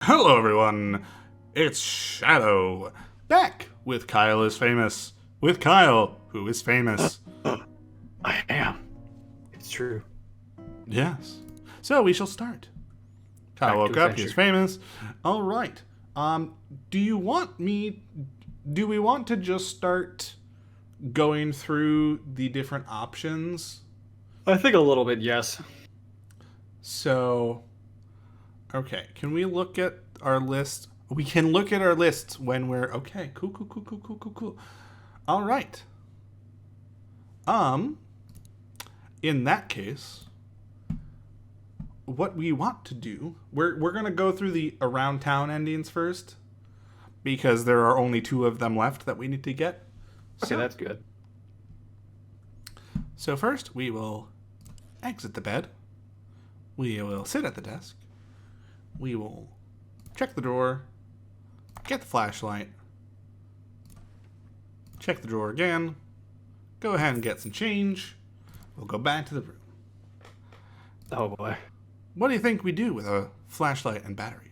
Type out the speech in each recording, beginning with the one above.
Hello, everyone. It's Shadow, back with Kyle is Famous. With Kyle, who is famous. I am. It's true. Yes. So we shall start. Kyle Back to woke up, he's adventure. famous. All right. Do we want to just start going through the different options? I think a little bit, yes. So, okay, can we look at our list? We can look at our lists when we're okay. Cool. All right. In that case, what we want to do, we're gonna go through the around town endings first, because there are only 2 of them left that we need to get. Okay, that's good. So first, we will exit the bed. We will sit at the desk. We will check the drawer, get the flashlight, check the drawer again, go ahead and get some change. We'll go back to the room. Oh boy. What do you think we do with a flashlight and batteries?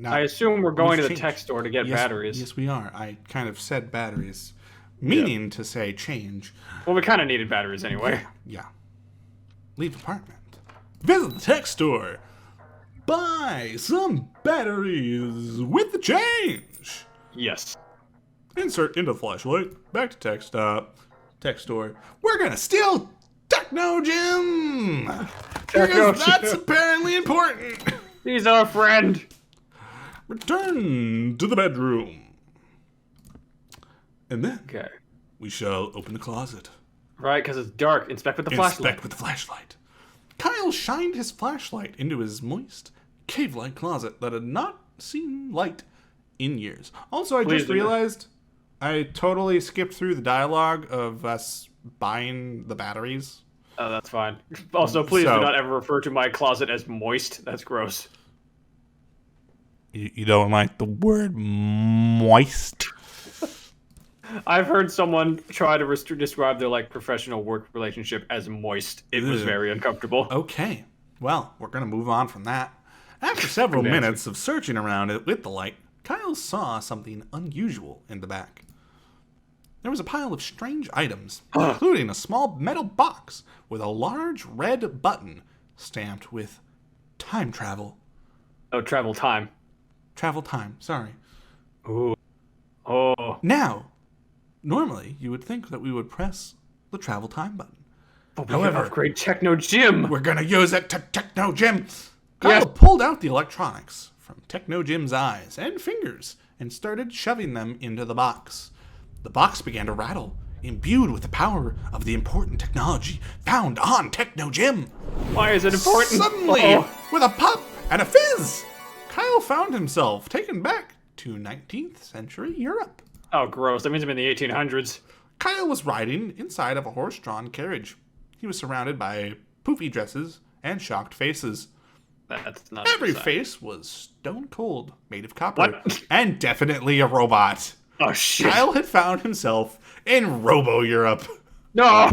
I assume we're going to the change. tech store to get batteries. Yes, we are. I kind of said batteries, meaning to say change. Well, we kind of needed batteries anyway. Yeah. Leave apartment. Visit the tech store. Buy some batteries with the change. Yes. Insert into flashlight. Back to tech store. We're gonna steal Techno Gym. Techno Because that's Gym. apparently important. He's our friend. Return to the bedroom. And then Okay. we shall open the closet. Right, because it's dark. Inspect with the flashlight. Inspect with the flashlight. Kyle shined his flashlight into his moist, cave-like closet that had not seen light in years. Also, I Please just do. realized I totally skipped through the dialogue of us buying the batteries. Oh, that's fine. Also, please So- do not ever refer to my closet as moist. That's gross. You don't like the word moist? I've heard someone try to describe their professional work relationship as moist. It was Ugh. very uncomfortable. Okay, well, we're going to move on from that. After several Good answer. minutes of searching around it with the light, Kyle saw something unusual in the back. There was a pile of strange items, including a small metal box with a large red button stamped with time travel. Oh, travel time. Travel time, sorry. Ooh. Oh. Now, normally you would think that we would press the travel time button. But we However- can upgrade Techno Gym. We're gonna use it to Techno Gym. Kyle Yes. pulled out the electronics from Techno Jim's eyes and fingers and started shoving them into the box. The box began to rattle, imbued with the power of the important technology found on Techno Gym. Why is it important? Suddenly, Oh. with a pop and a fizz, Kyle found himself taken back to 19th century Europe. Oh, gross. That means I'm in the 1800s. Kyle was riding inside of a horse-drawn carriage. He was surrounded by poofy dresses and shocked faces. That's not Every a sign. face was stone cold, made of copper, What? and definitely a robot. Oh, shit. Kyle had found himself in Robo-Europe. No!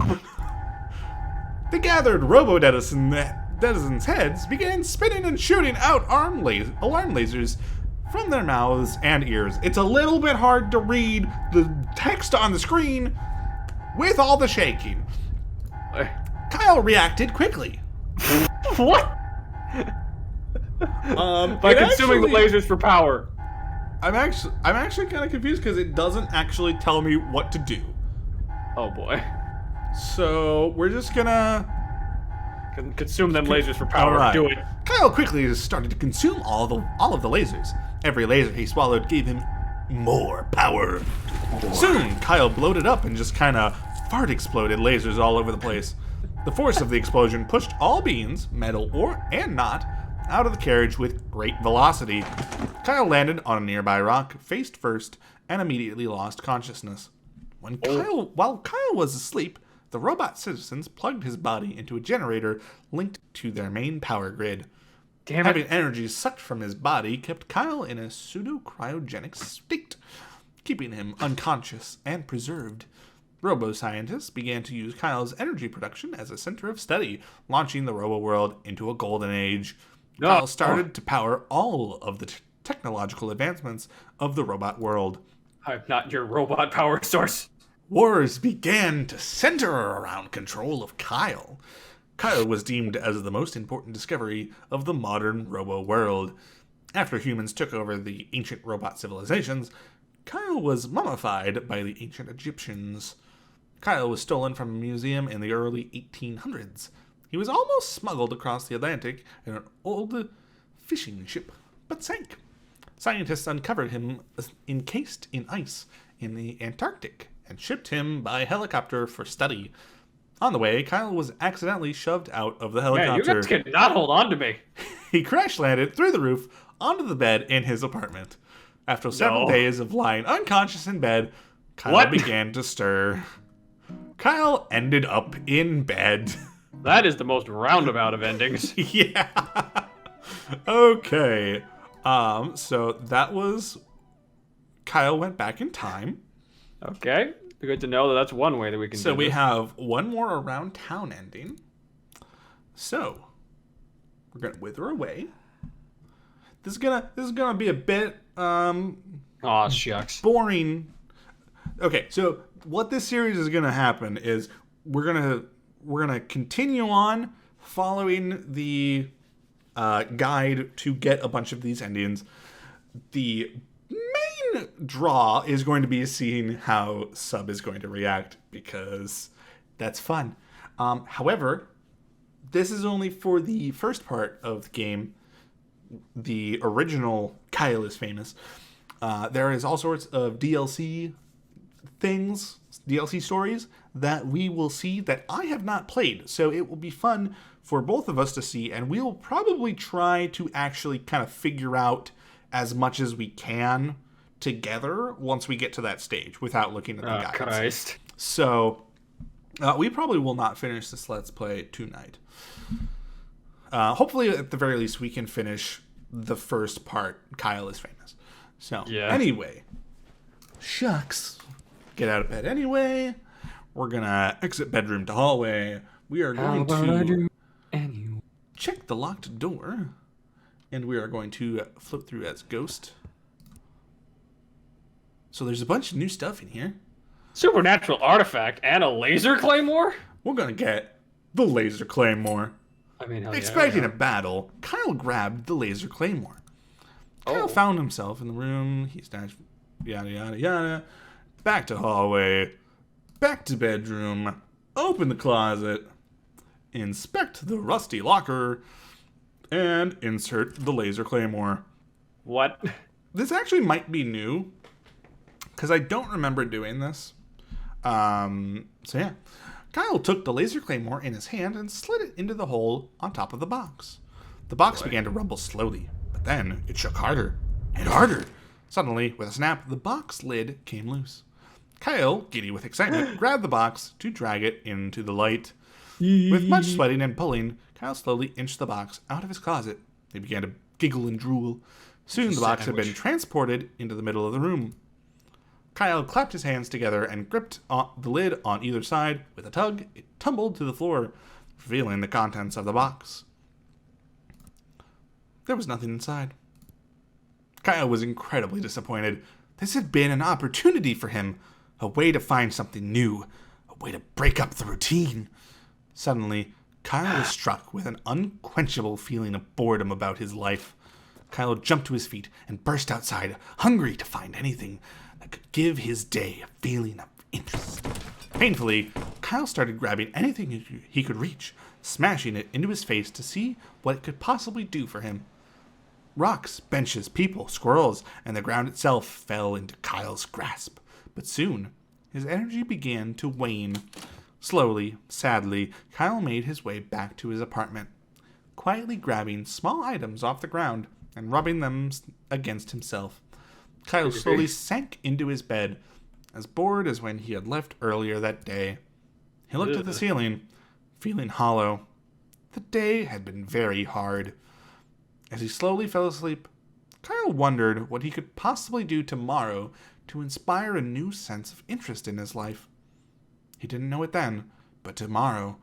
The gathered Robo-Denizens' heads began spinning and shooting out alarm lasers from their mouths and ears. It's a little bit hard to read the text on the screen with all the shaking. Kyle reacted quickly. What? By it consuming the actually- lasers for power. I'm actually kind of confused because it doesn't actually tell me what to do. Oh, boy. So we're just gonna. Consume them lasers for power. Alright. Do it. Kyle quickly started to consume all of the lasers. Every laser he swallowed gave him more power. Soon, Kyle bloated up and just kind of fart exploded lasers all over the place. The force of the explosion pushed all beings, metal and not, out of the carriage with great velocity. Kyle landed on a nearby rock, face first, and immediately lost consciousness. While Kyle was asleep, the robot citizens plugged his body into a generator linked to their main power grid. Damn Having it. energy sucked from his body kept Kyle in a pseudo-cryogenic state, keeping him unconscious and preserved. Robo-scientists began to use Kyle's energy production as a center of study, launching the robo-world into a golden age. No. Kyle started to power all of the technological advancements of the robot world. I'm not your robot power source. Wars began to center around control of Kyle. Kyle was deemed as the most important discovery of the modern robo world. After humans took over the ancient robot civilizations, Kyle was mummified by the ancient Egyptians. Kyle was stolen from a museum in the early 1800s. He was almost smuggled across the Atlantic in an old fishing ship, but sank. Scientists uncovered him encased in ice in the Antarctic and shipped him by helicopter for study. On the way, Kyle was accidentally shoved out of the helicopter. Man, you guys cannot hold on to me. He crash landed through the roof onto the bed in his apartment. After several days of lying unconscious in bed, Kyle began to stir. Kyle ended up in bed. That is the most roundabout of endings. Yeah. Okay. So that was Kyle went back in time. Okay. Good to know that that's one way that we can do So we this. have one more around town ending. So we're gonna wither away. This is gonna be a bit Aw, shucks. boring. Okay, so what this series is gonna happen is we're gonna continue on following the guide to get a bunch of these endings. The main draw is going to be seeing how Sub is going to react, because that's fun. However, this is only for the first part of the game. The original Kyle is famous. There is all sorts of DLC things, DLC stories that we will see that I have not played. So it will be fun for both of us to see, and we will probably try to actually kind of figure out as much as we can together once we get to that stage without looking at the guides. Christ. So we probably will not finish this Let's Play tonight. Hopefully, at the very least, we can finish the first part. Kyle is famous. So, Anyway. Shucks. Get out of bed anyway. We're going to exit bedroom to hallway. We are going to check the locked door. And we are going to flip through as Ghost. So there's a bunch of new stuff in here. Supernatural artifact and a laser claymore? We're going to get the laser claymore. I mean, Expecting a battle, Kyle grabbed the laser claymore. Kyle found himself in the room. He snatched yada yada yada. Back to hallway. Back to bedroom. Open the closet. Inspect the rusty locker. And insert the laser claymore. What? This actually might be new, because I don't remember doing this. So yeah. Kyle took the laser claymore in his hand and slid it into the hole on top of the box. The box began to rumble slowly, but then it shook harder and harder. Suddenly, with a snap, the box lid came loose. Kyle, giddy with excitement, grabbed the box to drag it into the light. With much sweating and pulling, Kyle slowly inched the box out of his closet. He began to giggle and drool. Soon the box had been transported into the middle of the room. Kyle clapped his hands together and gripped the lid on either side. With a tug, it tumbled to the floor, revealing the contents of the box. There was nothing inside. Kyle was incredibly disappointed. This had been an opportunity for him, a way to find something new, a way to break up the routine. Suddenly, Kyle was struck with an unquenchable feeling of boredom about his life. Kyle jumped to his feet and burst outside, hungry to find anything that could give his day a feeling of interest. Painfully, Kyle started grabbing anything he could reach, smashing it into his face to see what it could possibly do for him. Rocks, benches, people, squirrels, and the ground itself fell into Kyle's grasp. But soon, his energy began to wane. Slowly, sadly, Kyle made his way back to his apartment, quietly grabbing small items off the ground and rubbing them against himself. Kyle slowly sank into his bed, as bored as when he had left earlier that day. He looked at the ceiling, feeling hollow. The day had been very hard. As he slowly fell asleep, Kyle wondered what he could possibly do tomorrow to inspire a new sense of interest in his life. He didn't know it then, but tomorrow,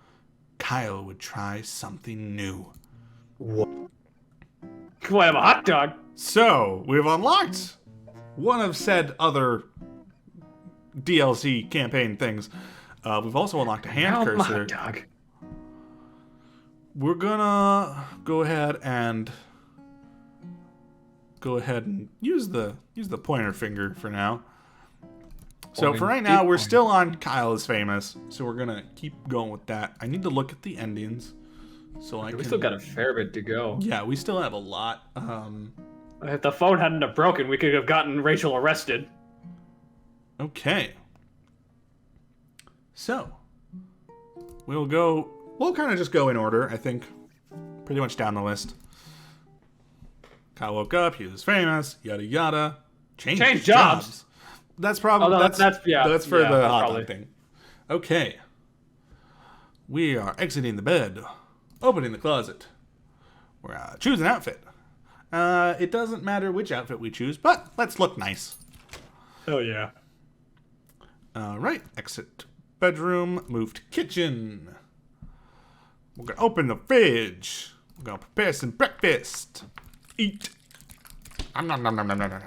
Kyle would try something new. What? What, I'm a hot dog? So, we've unlocked one of said other DLC campaign things. We've also unlocked a hand cursor. My dog. We're gonna go ahead and use the pointer finger for now. So for right now, we're still on Kyle is famous, so we're gonna keep going with that. I need to look at the endings, so We still got a fair bit to go. Yeah, we still have a lot. If the phone hadn't have broken, we could have gotten Rachel arrested. Okay. So we'll kind of just go in order, I think, pretty much down the list. Kyle woke up, he was famous, yada yada. Change jobs. That's probably that's for the hot dog thing. Okay. We are exiting the bed, opening the closet. We're choose an outfit. It doesn't matter which outfit we choose, but let's look nice. Hell yeah. Right. Exit bedroom. Move to kitchen. We're gonna open the fridge. We're gonna prepare some breakfast. Eat. Nom nom nom nom nom nom nom.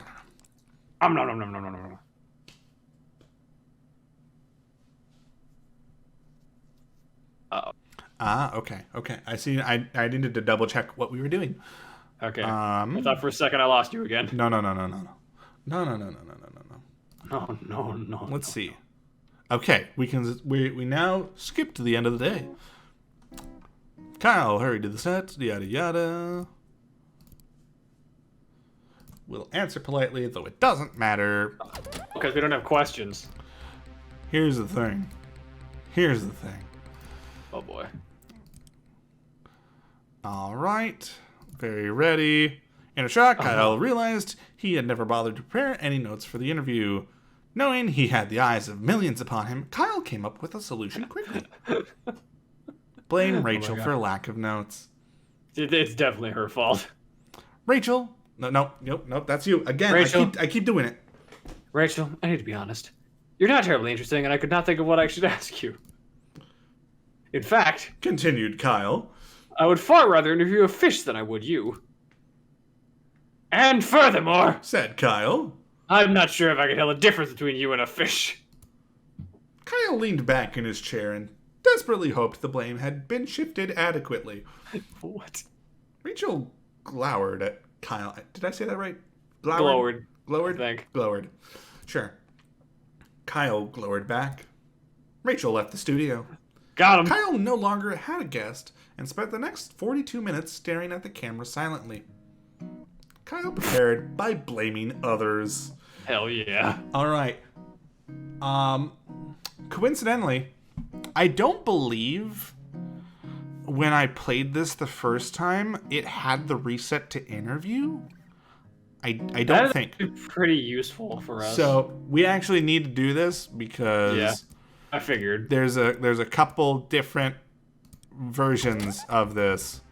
Nom nom nom nom nom nom nom. Okay. I see. I needed to double check what we were doing. Okay. I thought for a second I lost you again. No. No. Let's see. Okay, we now skip to the end of the day. Kyle hurried to the set, yada yada. We'll answer politely, though it doesn't matter. Because we don't have questions. Here's the thing. Oh boy. All right. Very ready. In a shock, Kyle realized he had never bothered to prepare any notes for the interview. Knowing he had the eyes of millions upon him, Kyle came up with a solution quickly. Blame Rachel for lack of notes. It's definitely her fault. Rachel. No, that's you. Again, Rachel. I keep doing it. Rachel, I need to be honest. You're not terribly interesting, and I could not think of what I should ask you. In fact, Continued Kyle. I would far rather interview a fish than I would you. And furthermore, Said Kyle. I'm not sure if I can tell the difference between you and a fish. Kyle leaned back in his chair and desperately hoped the blame had been shifted adequately. What? Rachel glowered at Kyle. Did I say that right? Glowered. Glowered? I think. Glowered. Sure. Kyle glowered back. Rachel left the studio. Got him. Kyle no longer had a guest and spent the next 42 minutes staring at the camera silently. Kyle prepared by blaming others. Hell yeah. All right. Coincidentally, I don't believe when I played this the first time, it had the reset to interview. I don't think. Pretty useful for us. So we actually need to do this because I figured there's a couple different versions of this.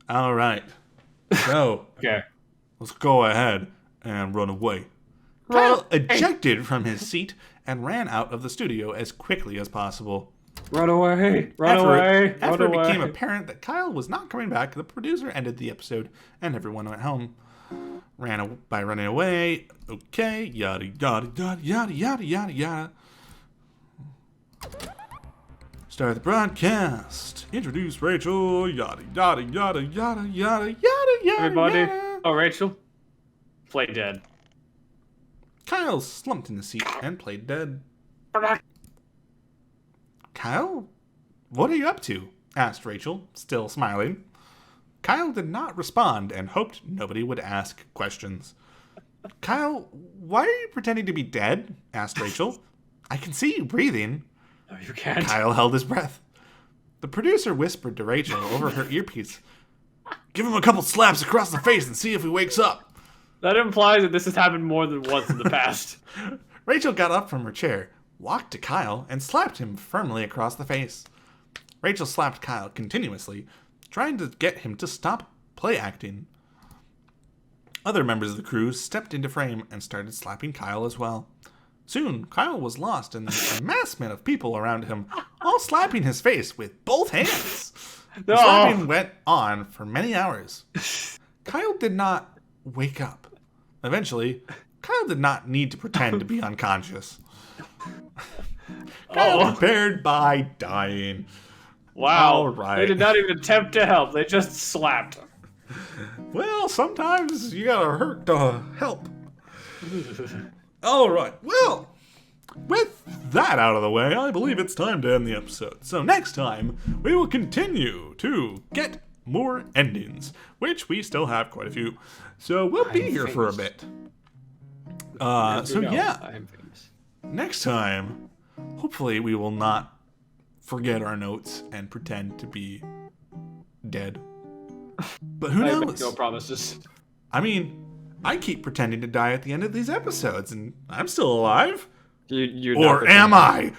All right. So okay. Let's go ahead and run away. Kyle ejected from his seat and ran out of the studio as quickly as possible. Run away! After it became apparent that Kyle was not coming back, the producer ended the episode and everyone went home. By running away. Okay, yada yada yada yada yada yada yada. Start the broadcast. Introduce Rachel. Yada yada yada yada yada yada yada. Everybody. Yada. Oh, Rachel. Play dead. Kyle slumped in the seat and played dead. Kyle? What are you up to? Asked Rachel, still smiling. Kyle did not respond and hoped nobody would ask questions. Kyle, why are you pretending to be dead? Asked Rachel. I can see you breathing. No, you can't. Kyle held his breath. The producer whispered to Rachel over her earpiece. Give him a couple slaps across the face and see if he wakes up. That implies that this has happened more than once in the past. Rachel got up from her chair, walked to Kyle, and slapped him firmly across the face. Rachel slapped Kyle continuously, trying to get him to stop play acting. Other members of the crew stepped into frame and started slapping Kyle as well. Soon, Kyle was lost in the amassment of people around him, all slapping his face with both hands. The slapping went on for many hours. Kyle did not wake up. Eventually, Kyle did not need to pretend to be unconscious. Kyle prepared by dying. Wow. All right. They did not even attempt to help. They just slapped. Well, sometimes you gotta hurt to help. All right. Well, with that out of the way, I believe it's time to end the episode. So next time, we will continue to get more endings, which we still have quite a few. So we'll be here for a bit. Yeah, I am famous. next time, hopefully we will not forget our notes and pretend to be dead. But who I make knows? no promises. I mean, I keep pretending to die at the end of these episodes, and I'm still alive. You're Or not am I?